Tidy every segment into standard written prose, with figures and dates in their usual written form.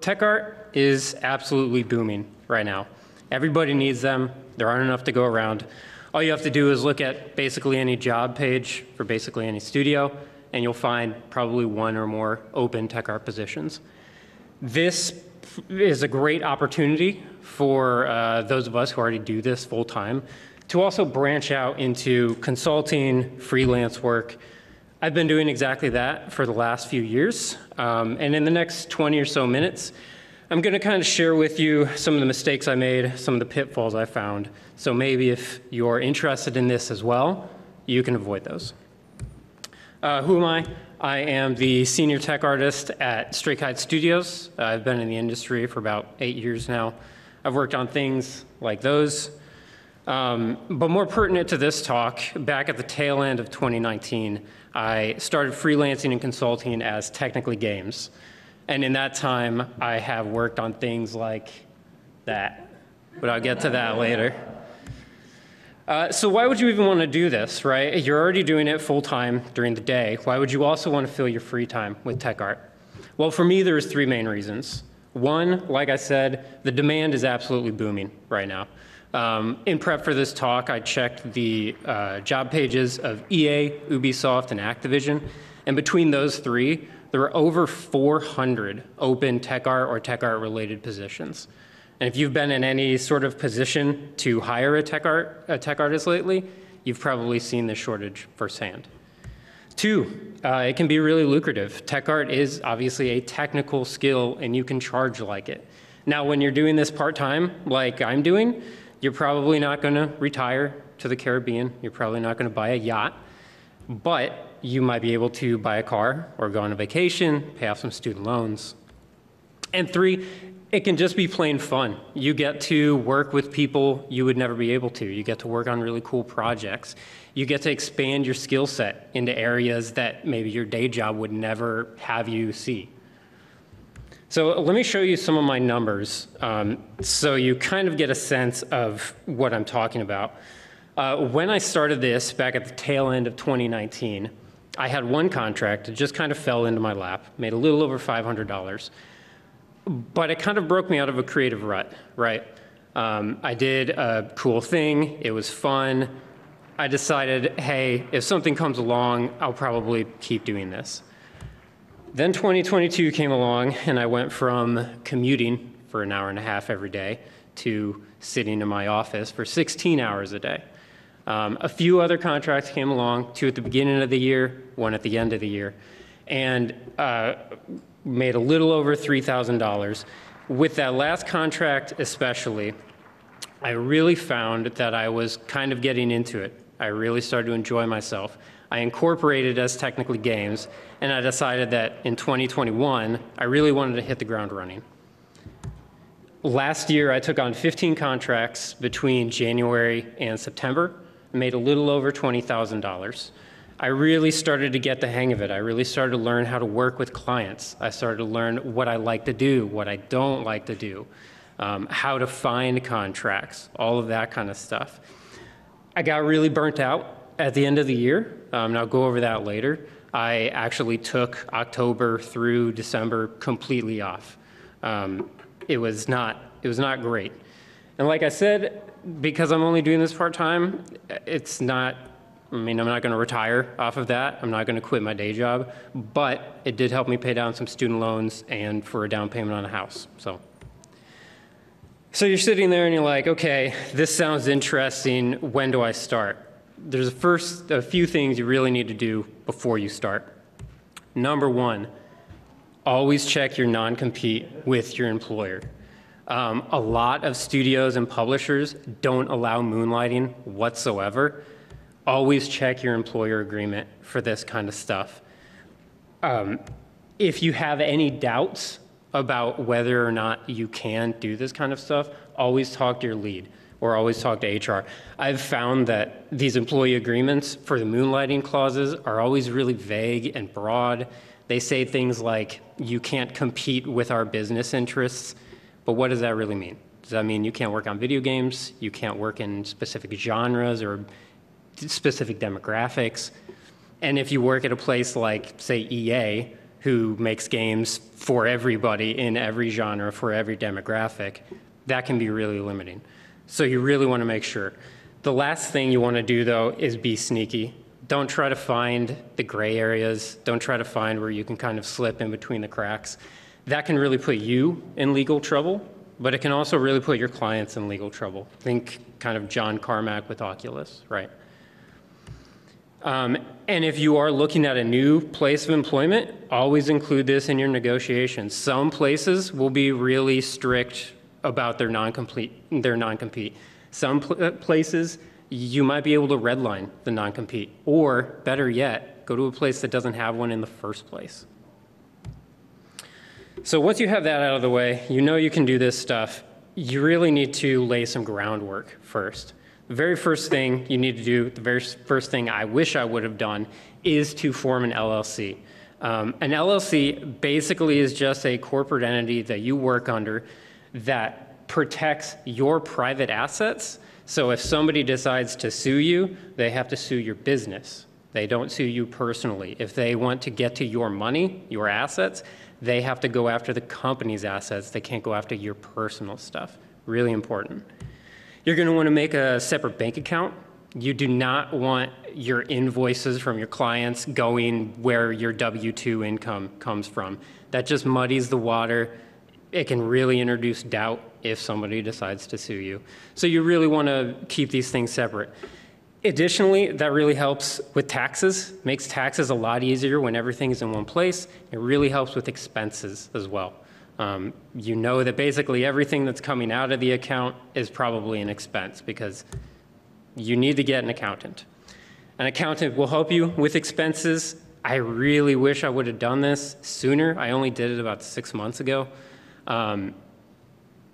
Tech art is absolutely booming right now. Everybody needs them. There aren't enough to go around. All you have to do is look at basically any job page for basically any studio, and you'll find probably one or more open tech art positions. This is a great opportunity for those of us who already do this full time to also branch out into consulting, freelance work. I've been doing exactly that for the last few years. And in the next 20 or so minutes, I'm going to kind of share with you some of the mistakes I made, some of the pitfalls I found. So maybe if you're interested in this as well, you can avoid those. Who am I? I am the senior tech artist at Kite Studios. I've been in the industry for about 8 years now. I've worked on things like those. But more pertinent to this talk, back at the tail end of 2019, I started freelancing and consulting as Technically Games. And in that time, I have worked on things like that. But I'll get to that later. So why would you even want to do this, right? You're already doing it full time during the day. Why would you also want to fill your free time with tech art? Well, for me, there's 3 main reasons. One, like I said, the demand is absolutely booming right now. In prep for this talk, I checked the job pages of EA, Ubisoft, and Activision. And between those 3, there were over 400 open tech art or tech art related positions. And if you've been in any sort of position to hire a tech artist lately, you've probably seen this shortage firsthand. 2, it can be really lucrative. Tech art is obviously a technical skill, and you can charge like it. Now, when you're doing this part-time, like I'm doing, you're probably not going to retire to the Caribbean. You're probably not going to buy a yacht. But you might be able to buy a car or go on a vacation, pay off some student loans. And 3, it can just be plain fun. You get to work with people you would never be able to. You get to work on really cool projects. You get to expand your skill set into areas that maybe your day job would never have you see. So let me show you some of my numbers so you kind of get a sense of what I'm talking about. When I started this back at the tail end of 2019, I had one contract. It just kind of fell into my lap, made a little over $500. But it kind of broke me out of a creative rut, right? I did a cool thing. It was fun. I decided, hey, if something comes along, I'll probably keep doing this. Then 2022 came along, and I went from commuting for an hour and a half every day to sitting in my office for 16 hours a day. A few other contracts came along, 2 at the beginning of the year, 1 at the end of the year, and made a little over $3,000. With that last contract especially, I really found that I was kind of getting into it. I really started to enjoy myself. I incorporated as Technically Games, and I decided that in 2021, I really wanted to hit the ground running. Last year, I took on 15 contracts between January and September, and made a little over $20,000. I really started to get the hang of it. I really started to learn how to work with clients. I started to learn what I like to do, what I don't like to do, how to find contracts, all of that kind of stuff. I got really burnt out at the end of the year, and I'll go over that later. I actually took October through December completely off. It was not great. And like I said, because I'm only doing this part-time, I'm not going to retire off of that. I'm not going to quit my day job, but it did help me pay down some student loans and for a down payment on a house. So you're sitting there and you're like, okay, this sounds interesting. When do I start? There's first a few things you really need to do before you start. Number 1, always check your non-compete with your employer. A lot of studios and publishers don't allow moonlighting whatsoever. Always check your employer agreement for this kind of stuff. If you have any doubts about whether or not you can do this kind of stuff, always talk to your lead or always talk to HR. I've found that these employee agreements for the moonlighting clauses are always really vague and broad. They say things like, you can't compete with our business interests, but what does that really mean? Does that mean you can't work on video games? You can't work in specific genres or specific demographics. And if you work at a place like, say, EA, who makes games for everybody in every genre, for every demographic, that can be really limiting. So you really want to make sure. The last thing you want to do, though, is be sneaky. Don't try to find the gray areas. Don't try to find where you can kind of slip in between the cracks. That can really put you in legal trouble, but it can also really put your clients in legal trouble. Think kind of John Carmack with Oculus, right? And if you are looking at a new place of employment, always include this in your negotiations. Some places will be really strict about their non-compete. Some places, you might be able to redline the non-compete, or better yet, go to a place that doesn't have one in the first place. So once you have that out of the way, you know you can do this stuff. You really need to lay some groundwork first. The very first thing you need to do, the very first thing I wish I would have done, is to form an LLC. An LLC basically is just a corporate entity that you work under that protects your private assets. So if somebody decides to sue you, they have to sue your business. They don't sue you personally. If they want to get to your money, your assets, they have to go after the company's assets. They can't go after your personal stuff. Really important. You're going to want to make a separate bank account. You do not want your invoices from your clients going where your W-2 income comes from. That just muddies the water. It can really introduce doubt if somebody decides to sue you. So you really want to keep these things separate. Additionally, that really helps with taxes, makes taxes a lot easier when everything is in one place. It really helps with expenses as well. You know that basically everything that's coming out of the account is probably an expense because you need to get an accountant. An accountant will help you with expenses. I really wish I would have done this sooner. I only did it about 6 months ago.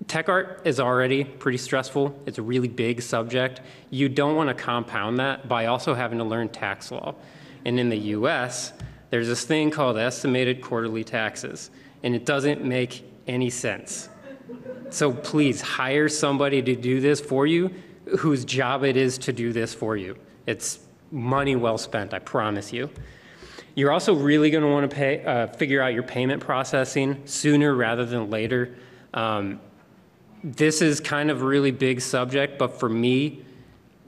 Tech art is already pretty stressful. It's a really big subject. You don't want to compound that by also having to learn tax law. And in the US, there's this thing called estimated quarterly taxes, and it doesn't make any sense. So please hire somebody to do this for you whose job it is to do this for you. It's money well spent, I promise you. You're also really going to want to figure out your payment processing sooner rather than later. This is kind of a really big subject, but for me,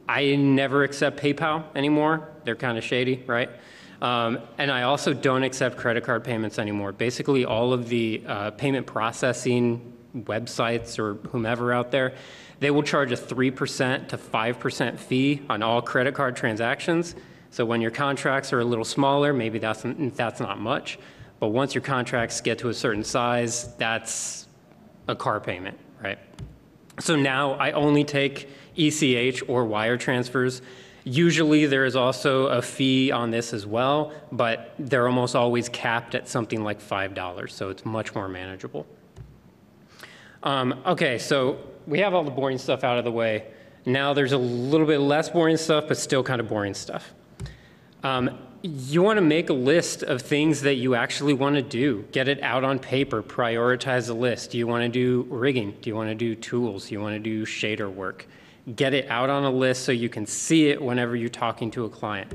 I never accept PayPal anymore. They're kind of shady, right? And I also don't accept credit card payments anymore. Basically, all of the payment processing websites or whomever out there, they will charge a 3% to 5% fee on all credit card transactions. So when your contracts are a little smaller, maybe that's not much. But once your contracts get to a certain size, that's a car payment, right? So now I only take ECH or wire transfers. Usually there is also a fee on this as well, but they're almost always capped at something like $5, so it's much more manageable. Okay, so we have all the boring stuff out of the way. Now there's a little bit less boring stuff, but still kind of boring stuff. You want to make a list of things that you actually want to do. Get it out on paper, prioritize the list. Do you want to do rigging? Do you want to do tools? Do you want to do shader work? Get it out on a list so you can see it whenever you're talking to a client.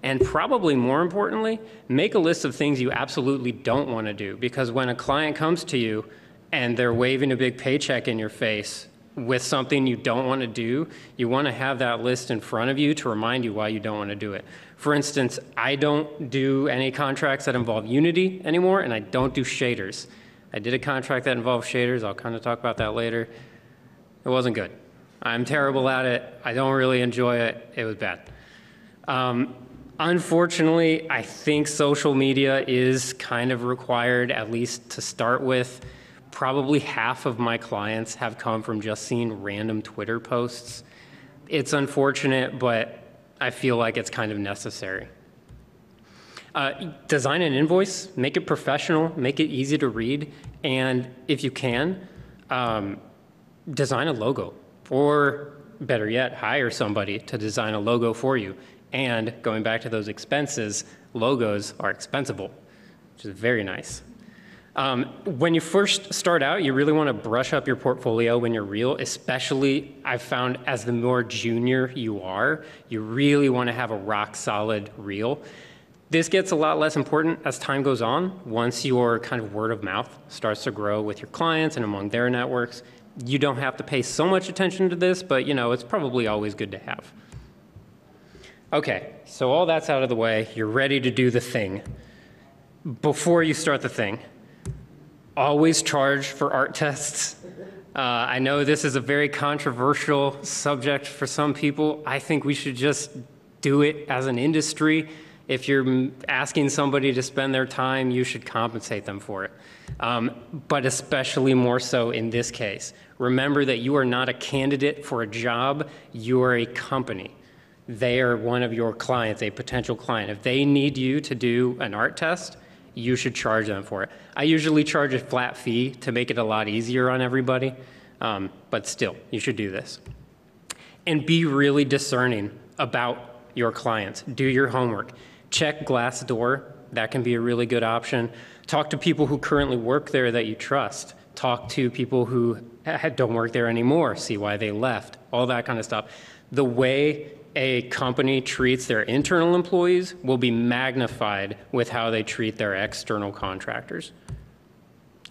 And probably more importantly, make a list of things you absolutely don't want to do, because when a client comes to you and they're waving a big paycheck in your face with something you don't want to do, you want to have that list in front of you to remind you why you don't want to do it. For instance, I don't do any contracts that involve Unity anymore, and I don't do shaders. I did a contract that involved shaders. I'll kind of talk about that later. It wasn't good. I'm terrible at it. I don't really enjoy it. It was bad. Unfortunately, I think social media is kind of required, at least to start with. Probably half of my clients have come from just seeing random Twitter posts. It's unfortunate, but I feel like it's kind of necessary. Design an invoice, make it professional, make it easy to read, and if you can, design a logo. Or better yet, hire somebody to design a logo for you. And going back to those expenses, logos are expensible, which is very nice. When you first start out, you really want to brush up your portfolio when you're real, especially I've found as the more junior you are, you really want to have a rock solid reel. This gets a lot less important as time goes on. Once your kind of word of mouth starts to grow with your clients and among their networks, you don't have to pay so much attention to this, but it's probably always good to have. Okay, so all that's out of the way. You're ready to do the thing. Before you start the thing, always charge for art tests. I know this is a very controversial subject for some people. I think we should just do it as an industry. If you're asking somebody to spend their time, you should compensate them for it. But especially more so in this case. Remember that you are not a candidate for a job, you are a company. They are one of your clients, a potential client. If they need you to do an art test, you should charge them for it. I usually charge a flat fee to make it a lot easier on everybody, but still, you should do this. And be really discerning about your clients. Do your homework. Check Glassdoor. That can be a really good option. Talk to people who currently work there that you trust. Talk to people who don't work there anymore. See why they left. All that kind of stuff. The way a company treats their internal employees will be magnified with how they treat their external contractors.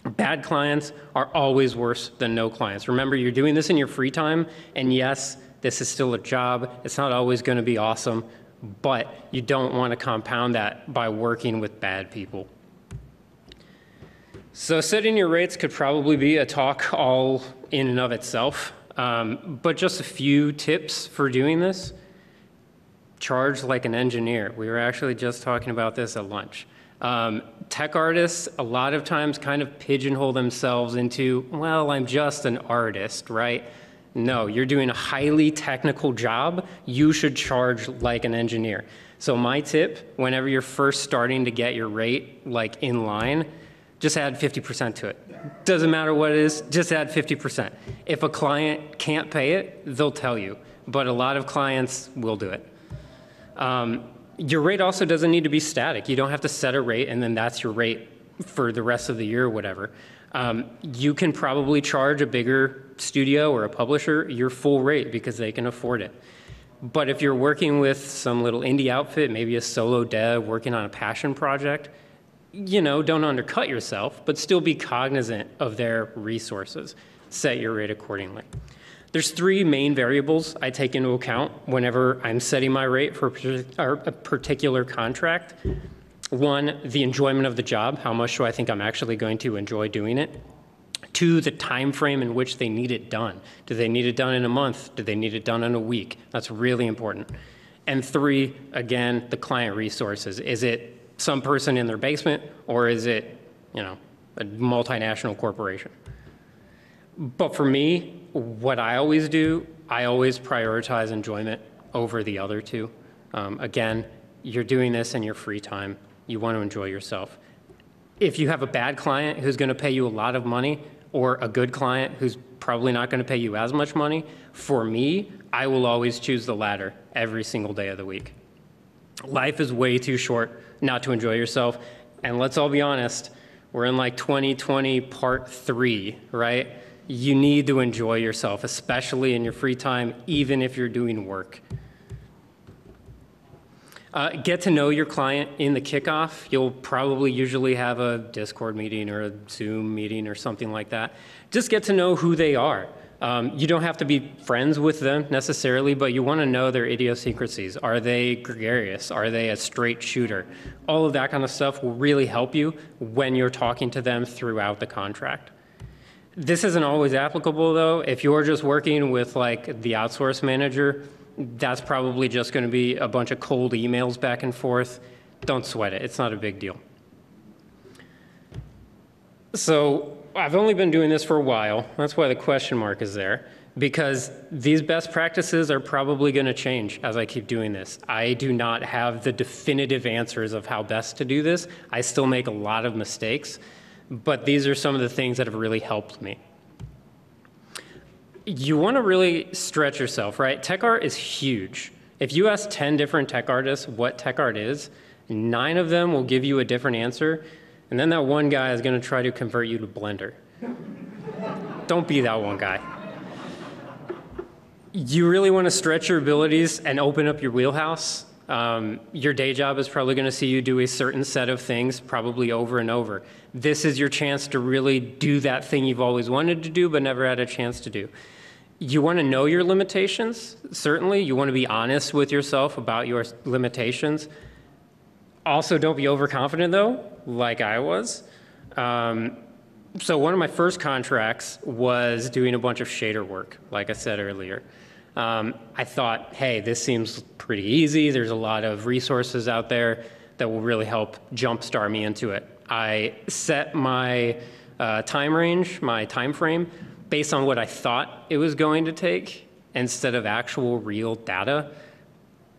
Bad clients are always worse than no clients. Remember, you're doing this in your free time, and yes, this is still a job. It's not always going to be awesome, but you don't want to compound that by working with bad people. So setting your rates could probably be a talk all in and of itself, but just a few tips for doing this. Charge like an engineer. We were actually just talking about this at lunch. Tech artists a lot of times kind of pigeonhole themselves into, well, I'm just an artist, right? No, you're doing a highly technical job. You should charge like an engineer. So my tip, whenever you're first starting to get your rate like in line, just add 50% to it. Doesn't matter what it is, just add 50%. If a client can't pay it, they'll tell you, but a lot of clients will do it. Your rate also doesn't need to be static. You don't have to set a rate and then that's your rate for the rest of the year or whatever. You can probably charge a bigger studio or a publisher your full rate because they can afford it. But if you're working with some little indie outfit, maybe a solo dev working on a passion project, don't undercut yourself, but still be cognizant of their resources. Set your rate accordingly. There's three main variables I take into account whenever I'm setting my rate for a particular contract. One, the enjoyment of the job. How much do I think I'm actually going to enjoy doing it? Two, the time frame in which they need it done. Do they need it done in a month? Do they need it done in a week? That's really important. And three, again, the client resources. Is it some person in their basement or is it, a multinational corporation? But for me, what I always do, I always prioritize enjoyment over the other two. Again, you're doing this in your free time. You want to enjoy yourself. If you have a bad client who's going to pay you a lot of money or a good client who's probably not going to pay you as much money, for me, I will always choose the latter every single day of the week. Life is way too short not to enjoy yourself. And let's all be honest, we're in like 2020 part 3, right? You need to enjoy yourself, especially in your free time, even if you're doing work. Get to know your client in the kickoff. You'll probably usually have a Discord meeting or a Zoom meeting or something like that. Just get to know who they are. You don't have to be friends with them necessarily, but you want to know their idiosyncrasies. Are they gregarious? Are they a straight shooter? All of that kind of stuff will really help you when you're talking to them throughout the contract. This isn't always applicable, though. If you're just working with like the outsource manager, that's probably just going to be a bunch of cold emails back and forth. Don't sweat it. It's not a big deal. So I've only been doing this for a while. That's why the question mark is there, because these best practices are probably going to change as I keep doing this. I do not have the definitive answers of how best to do this. I still make a lot of mistakes, but these are some of the things that have really helped me. You want to really stretch yourself, right? Tech art is huge. If you ask 10 different tech artists what tech art is, 9 of them will give you a different answer. And then that one guy is going to try to convert you to Blender. Don't be that one guy. You really want to stretch your abilities and open up your wheelhouse. Your day job is probably going to see you do a certain set of things, probably over and over. This is your chance to really do that thing you've always wanted to do but never had a chance to do. You want to know your limitations, certainly. You want to be honest with yourself about your limitations. Also, don't be overconfident, though, like I was. So one of my first contracts was doing a bunch of shader work, like I said earlier. I thought, hey, this seems pretty easy. There's a lot of resources out there that will really help jumpstart me into it. I set my time range, my time frame, based on what I thought it was going to take instead of actual real data.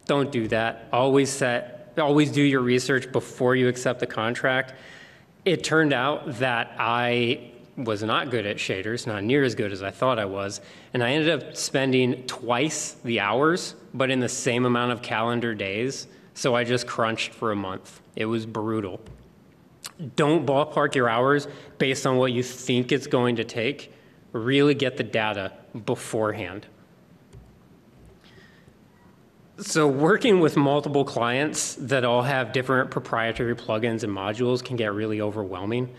Don't do that. Always do your research before you accept the contract. It turned out that I was not good at shaders, not near as good as I thought I was, and I ended up spending twice the hours, but in the same amount of calendar days, so I just crunched for a month. It was brutal. Don't ballpark your hours based on what you think it's going to take. Really get the data beforehand. So working with multiple clients that all have different proprietary plugins and modules can get really overwhelming.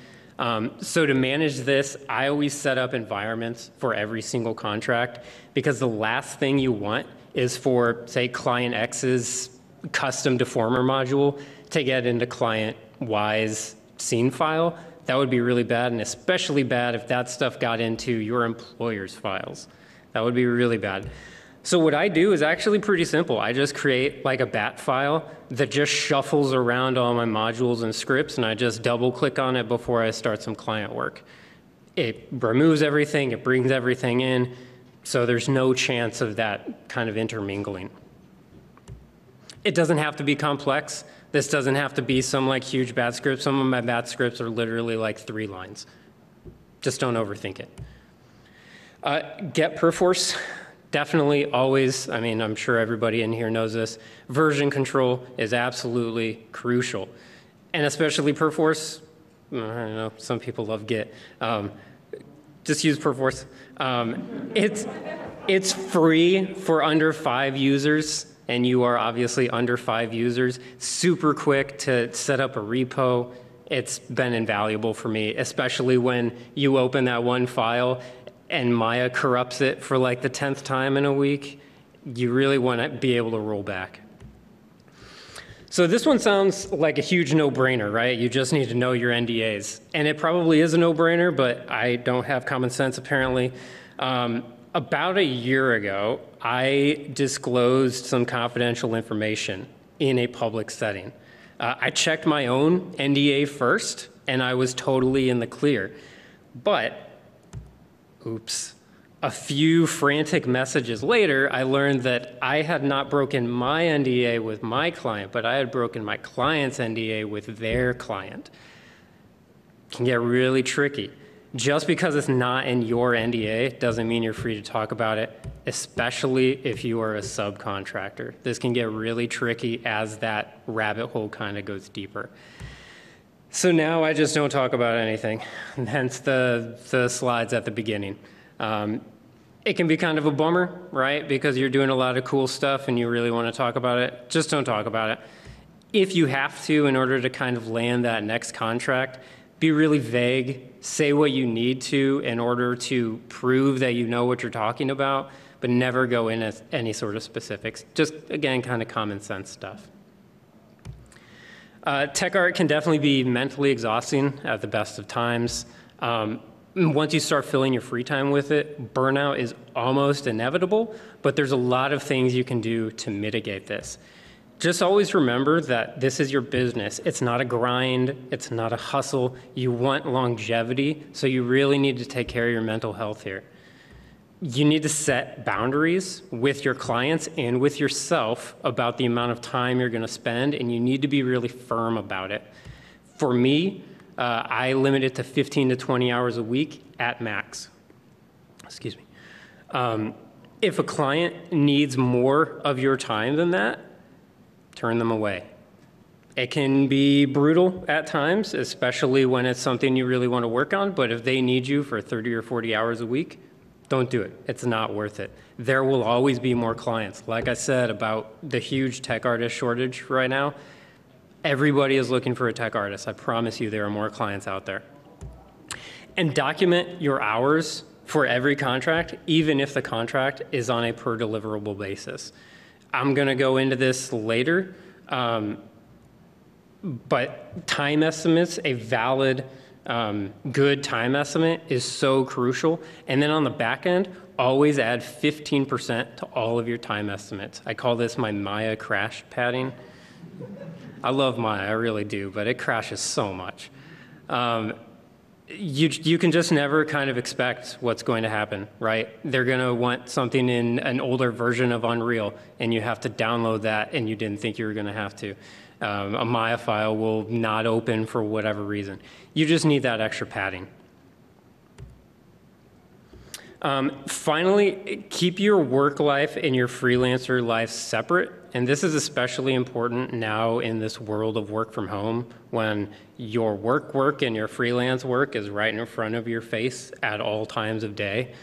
So to manage this, I always set up environments for every single contract, because the last thing you want is for, say, client X's custom deformer module to get into client Y's scene file. That would be really bad, and especially bad if that stuff got into your employer's files. That would be really bad. So what I do is actually pretty simple. I just create like a bat file that just shuffles around all my modules and scripts, and I just double click on it before I start some client work. It removes everything, it brings everything in, so there's no chance of that kind of intermingling. It doesn't have to be complex. This doesn't have to be some like huge bat script. Some of my bat scripts are literally like 3 lines. Just don't overthink it. Get perforce. Definitely always, I mean, I'm sure everybody in here knows this, version control is absolutely crucial. And especially perforce, I don't know, some people love Git. Just use perforce. It's free for under 5 users, and you are obviously under 5 users. Super quick to set up a repo. It's been invaluable for me, especially when you open that one file and Maya corrupts it for like the 10th time in a week. You really want to be able to roll back. So this one sounds like a huge no-brainer, right? You just need to know your NDAs. And it probably is a no-brainer, but I don't have common sense apparently. About a year ago, I disclosed some confidential information in a public setting. I checked my own NDA first, and I was totally in the clear. But oops. A few frantic messages later, I learned that I had not broken my NDA with my client, but I had broken my client's NDA with their client. It can get really tricky. Just because it's not in your NDA doesn't mean you're free to talk about it, especially if you are a subcontractor. This can get really tricky as that rabbit hole kind of goes deeper. So now I just don't talk about anything, hence the slides at the beginning. It can be kind of a bummer, right? Because you're doing a lot of cool stuff and you really want to talk about it. Just don't talk about it. If you have to, in order to kind of land that next contract, be really vague. Say what you need to in order to prove that you know what you're talking about, but never go into any sort of specifics. Just, again, kind of common sense stuff. Tech art can definitely be mentally exhausting at the best of times. Once you start filling your free time with it, burnout is almost inevitable, but there's a lot of things you can do to mitigate this. Just always remember that this is your business. It's not a grind. It's not a hustle. You want longevity, so you really need to take care of your mental health here. You need to set boundaries with your clients and with yourself about the amount of time you're going to spend, and you need to be really firm about it. For me, I limit it to 15 to 20 hours a week at max. Excuse me. If a client needs more of your time than that, turn them away. It can be brutal at times, especially when it's something you really want to work on, but if they need you for 30 or 40 hours a week, don't do it. It's not worth it. There will always be more clients. Like I said about the huge tech artist shortage right now, everybody is looking for a tech artist. I promise you there are more clients out there. And document your hours for every contract, even if the contract is on a per deliverable basis. I'm going to go into this later. But time estimates, a valid, good time estimate is so crucial. And then on the back end, always add 15% to all of your time estimates. I call this my Maya crash padding. I love Maya, I really do, but it crashes so much. You can just never kind of expect what's going to happen, right? They're going to want something in an older version of Unreal, and you have to download that, and you didn't think you were going to have to. A Maya file will not open for whatever reason. You just need that extra padding. Finally, keep your work life and your freelancer life separate. And this is especially important now in this world of work from home, when your work and your freelance work is right in front of your face at all times of day.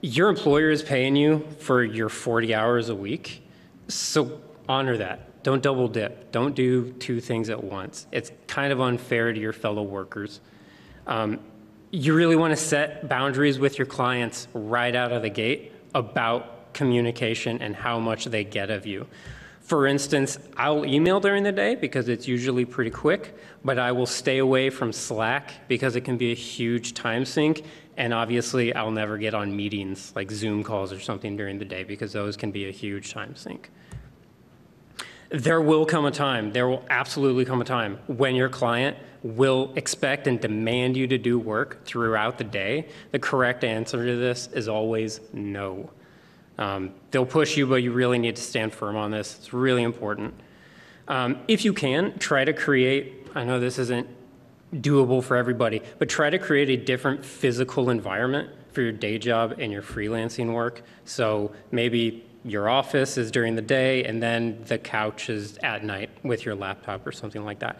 Your employer is paying you for your 40 hours a week, so honor that. Don't double dip. Don't do two things at once. It's kind of unfair to your fellow workers. You really want to set boundaries with your clients right out of the gate about communication and how much they get of you. For instance, I'll email during the day because it's usually pretty quick, but I will stay away from Slack because it can be a huge time sink. And obviously, I'll never get on meetings like Zoom calls or something during the day because those can be a huge time sink. There will come a time, there will absolutely come a time when your client will expect and demand you to do work throughout the day. The correct answer to this is always no. They'll push you, but you really need to stand firm on this. It's really important. If you can, try to create, I know this isn't doable for everybody, but try to create a different physical environment for your day job and your freelancing work. So maybe your office is during the day and then the couch is at night with your laptop or something like that.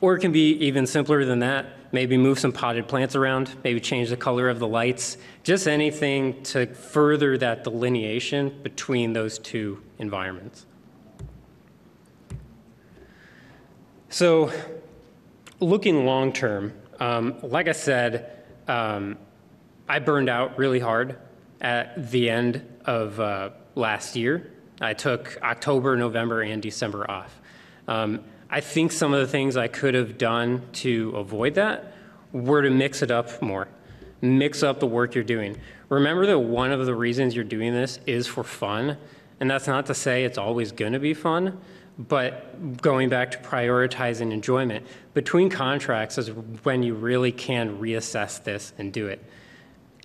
Or it can be even simpler than that. Maybe move some potted plants around, maybe change the color of the lights, just anything to further that delineation between those two environments. So looking long term, like I said, I burned out really hard at the end of last year. I took October, November, and December off. I think some of the things I could have done to avoid that were to mix it up more. Mix up the work you're doing. Remember that one of the reasons you're doing this is for fun, and that's not to say it's always going to be fun, but going back to prioritizing enjoyment, between contracts is when you really can reassess this and do it.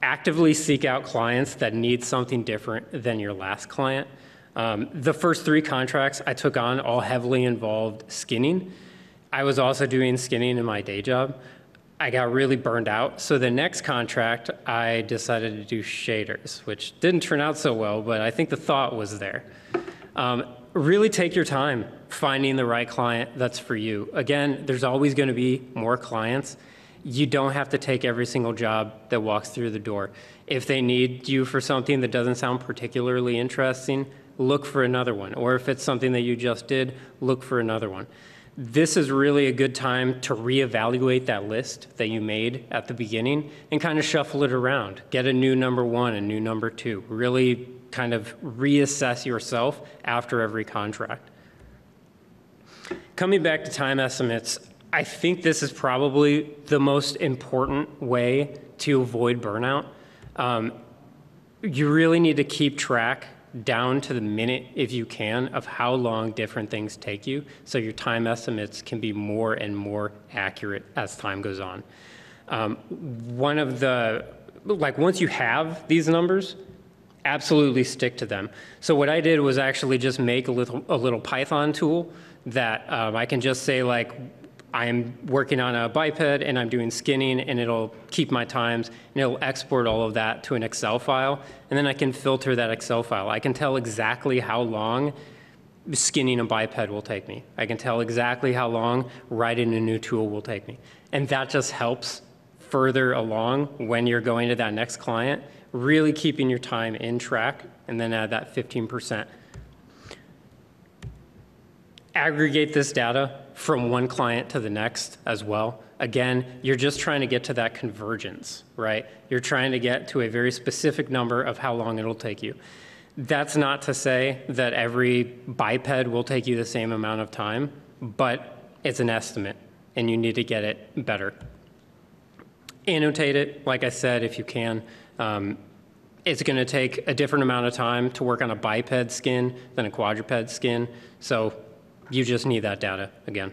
Actively seek out clients that need something different than your last client. The first 3 contracts I took on all heavily involved skinning. I was also doing skinning in my day job. I got really burned out. So the next contract, I decided to do shaders, which didn't turn out so well, but I think the thought was there. Really take your time finding the right client that's for you. Again, there's always going to be more clients. You don't have to take every single job that walks through the door. If they need you for something that doesn't sound particularly interesting, look for another one. Or if it's something that you just did, look for another one. This is really a good time to reevaluate that list that you made at the beginning and kind of shuffle it around. Get a new number 1, a new number 2. Really kind of reassess yourself after every contract. Coming back to time estimates, I think this is probably the most important way to avoid burnout. You really need to keep track down to the minute, if you can, of how long different things take you, so your time estimates can be more and more accurate as time goes on. Once you have these numbers, absolutely stick to them. So what I did was actually just make a little Python tool that I can just say, like, I'm working on a biped and I'm doing skinning, and it'll keep my times and it'll export all of that to an Excel file, and then I can filter that Excel file. I can tell exactly how long skinning a biped will take me. I can tell exactly how long writing a new tool will take me. And that just helps further along when you're going to that next client, really keeping your time in track, and then add that 15%. Aggregate this data from one client to the next as well. Again, you're just trying to get to that convergence, right? You're trying to get to a very specific number of how long it'll take you. That's not to say that every biped will take you the same amount of time, but it's an estimate, and you need to get it better. Annotate it, like I said, if you can. It's going to take a different amount of time to work on a biped skin than a quadruped skin, so you just need that data again.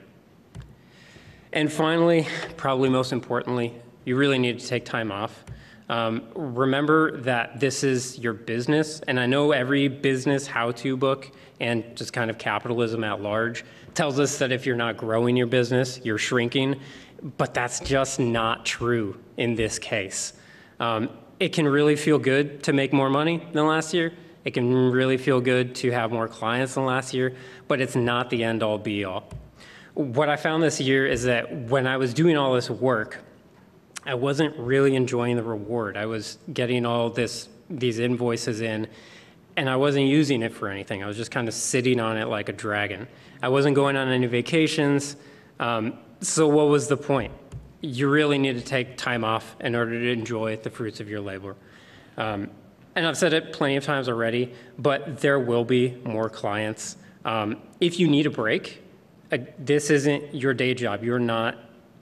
And finally, probably most importantly, you really need to take time off. Remember that this is your business, and I know every business how-to book and just kind of capitalism at large tells us that if you're not growing your business, you're shrinking, but that's just not true in this case. It can really feel good to make more money than last year. It can really feel good to have more clients than last year, but it's not the end-all be-all. What I found this year is that when I was doing all this work, I wasn't really enjoying the reward. I was getting all these invoices in, and I wasn't using it for anything. I was just kind of sitting on it like a dragon. I wasn't going on any vacations, so what was the point? You really need to take time off in order to enjoy the fruits of your labor. And I've said it plenty of times already, but there will be more clients. If you need a break, this isn't your day job. You're not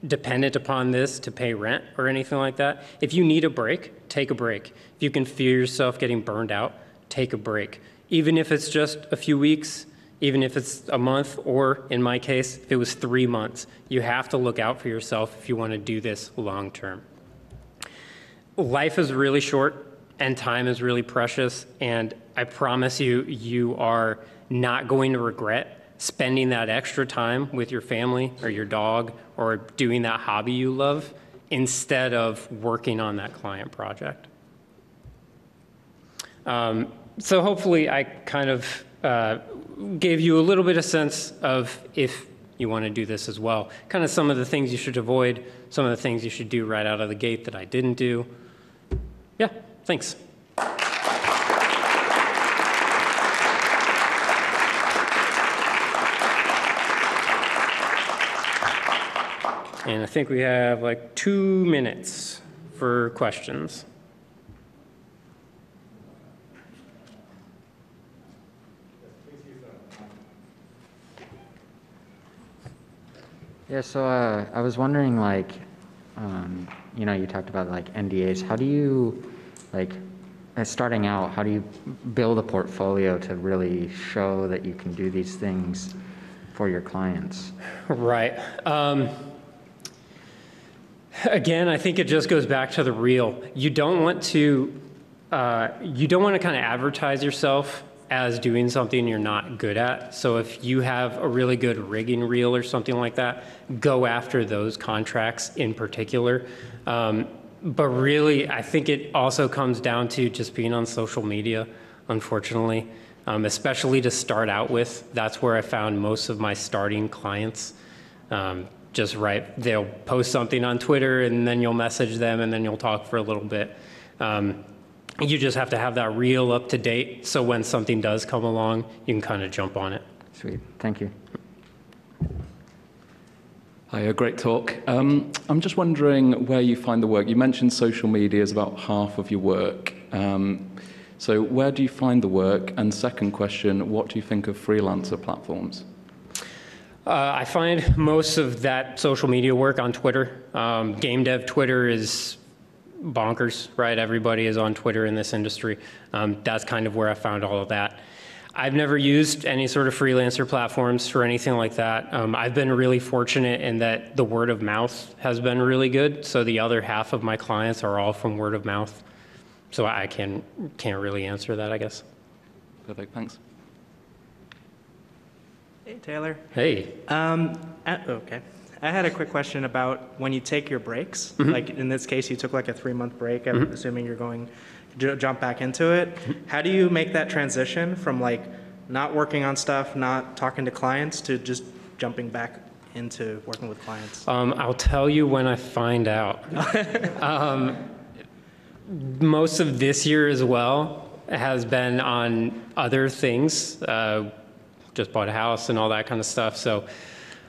dependent upon this to pay rent or anything like that. If you need a break, take a break. If you can feel yourself getting burned out, take a break. Even if it's just a few weeks, even if it's a month, or in my case, if it was 3 months, you have to look out for yourself if you want to do this long term. Life is really short and time is really precious, and I promise you, you are not going to regret spending that extra time with your family or your dog or doing that hobby you love instead of working on that client project. So hopefully I kind of gave you a little bit of sense of if you want to do this as well. Kind of some of the things you should avoid, some of the things you should do right out of the gate that I didn't do. Yeah, thanks. And I think we have like 2 minutes for questions. Yeah, so I was wondering, like, you know, you talked about like NDAs. How do you, like, starting out, how do you build a portfolio to really show that you can do these things for your clients? Right. Again, I think it just goes back to the real. You don't want to kind of advertise yourself as doing something you're not good at. So if you have a really good rigging reel or something like that, go after those contracts in particular. But really, I think it also comes down to just being on social media, unfortunately, especially to start out with. That's where I found most of my starting clients. Just right, they'll post something on Twitter and then you'll message them and then you'll talk for a little bit. You just have to have that reel up to date so when something does come along, you can kind of jump on it. Sweet, thank you. Hi, a great talk. I'm just wondering where you find the work. You mentioned social media is about half of your work. So where do you find the work? And second question, what do you think of freelancer platforms? I find most of that social media work on Twitter. Game dev Twitter is bonkers, right? Everybody is on Twitter in this industry. That's kind of where I found all of that. I've never used any sort of freelancer platforms for anything like that. I've been really fortunate in that the word of mouth has been really good. So the other half of my clients are all from word of mouth. So I can't really answer that, I guess. Perfect, thanks. Hey, Taylor. Hey. Okay. I had a quick question about when you take your breaks. Mm-hmm. Like in this case, you took like a 3-month break. I'm assuming you're going to jump back into it. Mm-hmm. How do you make that transition from like not working on stuff, not talking to clients, to just jumping back into working with clients? I'll tell you when I find out. Most of this year as well has been on other things. Just bought a house and all that kind of stuff. So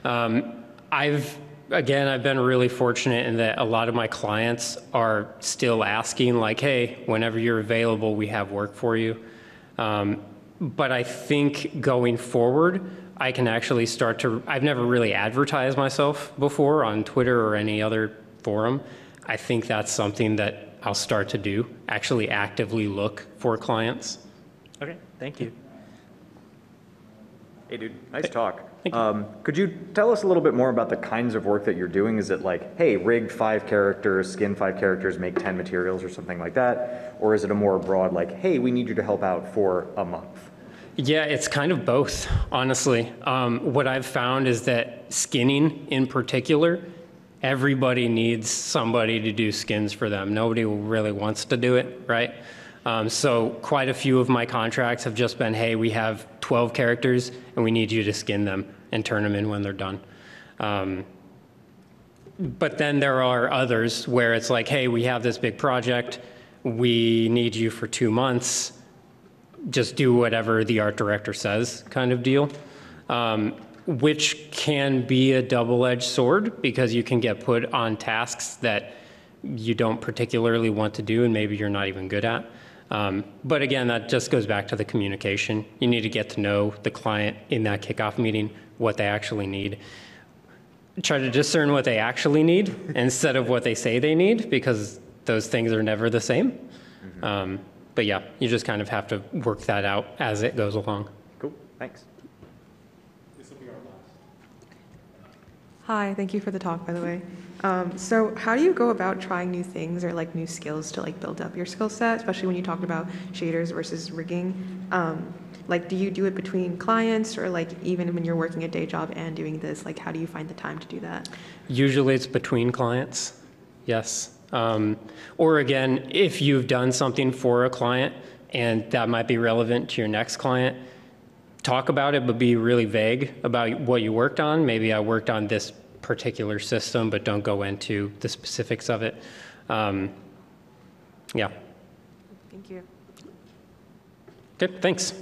I've been really fortunate in that a lot of my clients are still asking like, hey, whenever you're available, we have work for you. But I think going forward, I can actually I've never really advertised myself before on Twitter or any other forum. I think that's something that I'll start to do, actually actively look for clients. Okay, thank you. Hey, dude, nice talk. Thank you. Could you tell us a little bit more about the kinds of work that you're doing? Is it like, hey, rig 5 characters, skin 5 characters, make 10 materials or something like that? Or is it a more broad like, hey, we need you to help out for a month? Yeah, it's kind of both, honestly. What I've found is that skinning in particular, everybody needs somebody to do skins for them. Nobody really wants to do it, right? So quite a few of my contracts have just been, hey, we have 12 characters and we need you to skin them and turn them in when they're done. But then there are others where it's like, hey, we have this big project. We need you for 2 months. Just do whatever the art director says kind of deal. Which can be a double-edged sword because you can get put on tasks that you don't particularly want to do and maybe you're not even good at. But again, that just goes back to the communication. You need to get to know the client in that kickoff meeting, what they actually need. Try to discern what they actually need instead of what they say they need because those things are never the same. But yeah, you just kind of have to work that out as it goes along. Cool, thanks. Hi, thank you for the talk, by the way. So how do you go about trying new things or like new skills to like build up your skill set, especially when you talked about shaders versus rigging? Like, do you do it between clients or like even when you're working a day job and doing this, like how do you find the time to do that? Usually it's between clients, yes. Or again, if you've done something for a client and that might be relevant to your next client, talk about it, but be really vague about what you worked on. Maybe I worked on this particular system, but don't go into the specifics of it. Yeah. Thank you. Okay, thanks.